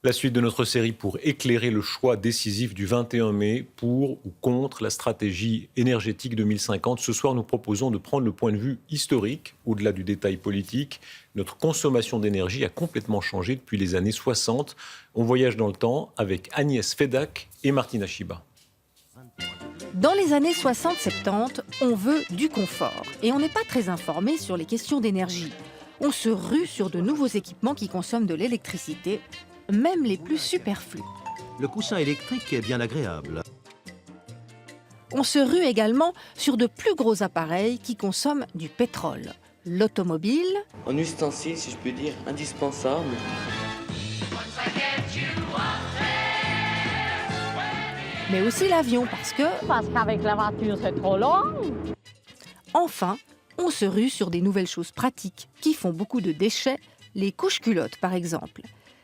La suite de notre série pour éclairer le choix décisif du 21 mai pour ou contre la stratégie énergétique 2050. Ce soir, nous proposons de prendre le point de vue historique, au-delà du détail politique. Notre consommation d'énergie a complètement changé depuis les années 60. On voyage dans le temps avec Agnès Fedak et Martina Chiba. Dans les années 60-70, on veut du confort et on n'est pas très informé sur les questions d'énergie. On se rue sur de nouveaux équipements qui consomment de l'électricité, même les plus superflus. Le coussin électrique est bien agréable. On se rue également sur de plus gros appareils qui consomment du pétrole. L'automobile, Un ustensile, si je peux dire, indispensable. mais aussi l'avion parce que, Parce qu'avec la voiture, c'est trop long. enfin, on se rue sur des nouvelles choses pratiques qui font beaucoup de déchets, les couches-culottes par exemple.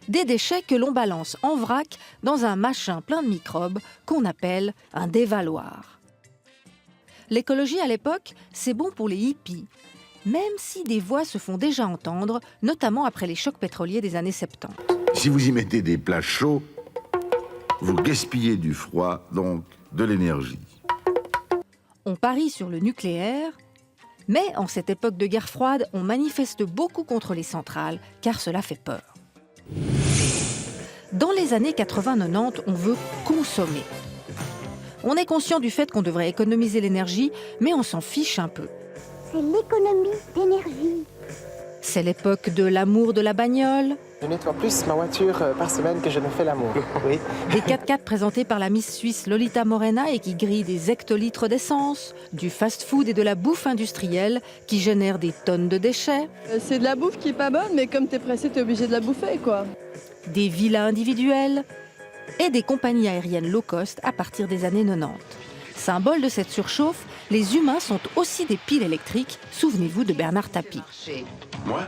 Des déchets que l'on balance en vrac dans un machin plein de microbes qu'on appelle un dévaloir. L'écologie à l'époque, c'est bon pour les hippies, même si des voix se font déjà entendre, notamment après les chocs pétroliers des années 70. Si vous y mettez des plats chauds, vous gaspillez du froid, donc de l'énergie. On parie sur le nucléaire, mais en cette époque de guerre froide, on manifeste beaucoup contre les centrales, car cela fait peur. Dans les années 80-90, on veut consommer. On est conscient du fait qu'on devrait économiser l'énergie, mais on s'en fiche un peu. C'est l'économie d'énergie. C'est l'époque de l'amour de la bagnole, Je nettoie plus ma voiture par semaine que je ne fais l'amour. Oui. des 4x4 présentés par la Miss Suisse Lolita Morena et qui grillent des hectolitres d'essence, du fast-food et de la bouffe industrielle qui génèrent des tonnes de déchets, C'est de la bouffe qui est pas bonne, mais comme t'es pressé, t'es obligé de la bouffer, quoi. des villas individuelles et des compagnies aériennes low cost à partir des années 90. Symbole de cette surchauffe, les humains sont aussi des piles électriques. Souvenez-vous de Bernard Tapie. Moi,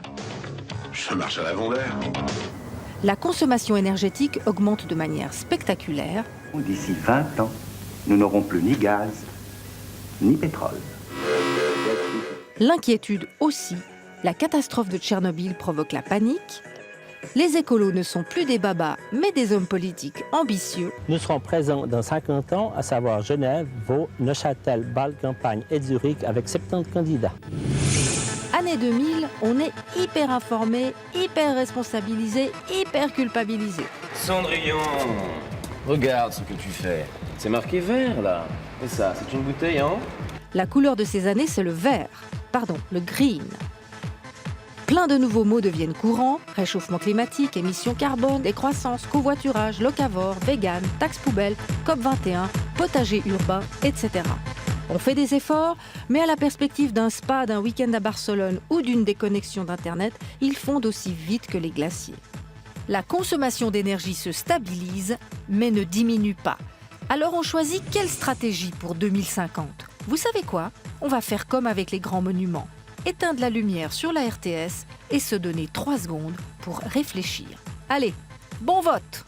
je marche à l'avant d'air. La consommation énergétique augmente de manière spectaculaire. D'ici 20 ans, nous n'aurons plus ni gaz, ni pétrole. L'inquiétude aussi. La catastrophe de Tchernobyl provoque la panique. Les écolos ne sont plus des babas, mais des hommes politiques ambitieux. Nous serons présents dans 50 ans, à savoir Genève, Vaud, Neuchâtel, Bâle, Campagne et Zurich avec 70 candidats. Année 2000, on est hyper informé, hyper responsabilisé, hyper culpabilisé. Cendrillon, regarde ce que tu fais. C'est marqué vert, là. Et ça, c'est une bouteille, hein? La couleur de ces années, c'est le vert. Pardon, le green. Plein de nouveaux mots deviennent courants, réchauffement climatique, émissions carbone, décroissance, covoiturage, locavore, vegan, taxe poubelle, COP21, potager urbain, etc. On fait des efforts, mais à la perspective d'un spa, d'un week-end à Barcelone ou d'une déconnexion d'Internet, ils fondent aussi vite que les glaciers. La consommation d'énergie se stabilise, mais ne diminue pas. Alors on choisit quelle stratégie pour 2050 ? Vous savez quoi ? On va faire comme avec les grands monuments. Éteindre la lumière sur la RTS et se donner 3 secondes pour réfléchir. Allez, bon vote!